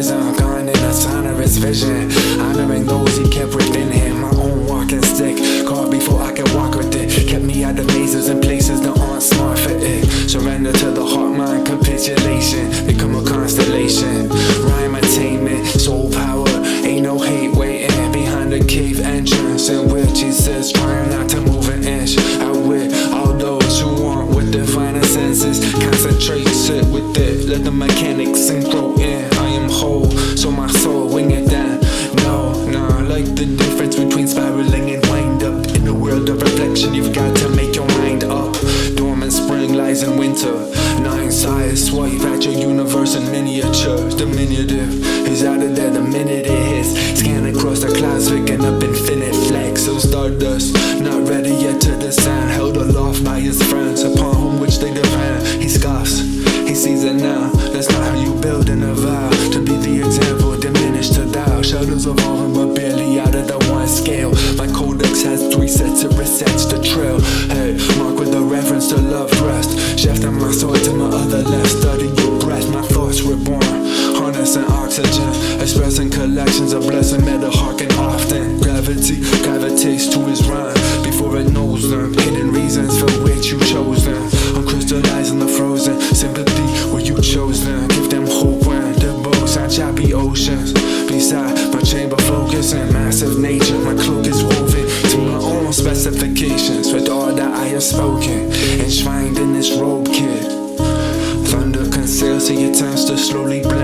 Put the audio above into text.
risen, gone in a sign of his vision, honoring those he kept within him. My own walking stick, caught before I could walk with it, kept me out of mazes and places that aren't smart for it. Surrender to the heart, mind capitulation, become a constellation. Rhyme attainment, soul power, ain't no hate waiting behind the cave entrance, in which he says trying not to move an inch. Out with all those who want with their finer senses, concentrate, sit with it, let the mechanics synchro in. I am whole, so my soul wing it down. No, like the difference between spiraling and wind up. In the world of reflection, you've got to make your mind up. Dormant spring lies in winter, nine sides swipe at your universe in miniature. Diminutive, he's out of there the minute it hits. Scan across the clouds, picking up infinite flecks of stardust, not ready yet to descend, held aloft by his friends, upon whom which they depend. He scoffs, he sees it now. That's not how you build in a vow, to be the example, diminished to thou. Shadows evolving but barely out of the one scale. My codex has 3 sets of resets to trail. Hey, mark with a reference to love rest, shafting my sword to my other left. Study your breath, my thoughts were born, harnessing oxygen, expressing collections of blessing that are hearken often. Gravity gravitates to his rhyme before it knows them, hidden reasons for which you chose them. I'm crystallizing the frozen sympathy where you chose them. Give them hope when the boats on choppy oceans. Beside my chamber focusing, massive nature, my cloak is woven to my own specifications, with all that I have spoken, enshrined in this robe kid. Thunder conceals, so it turns to slowly blend.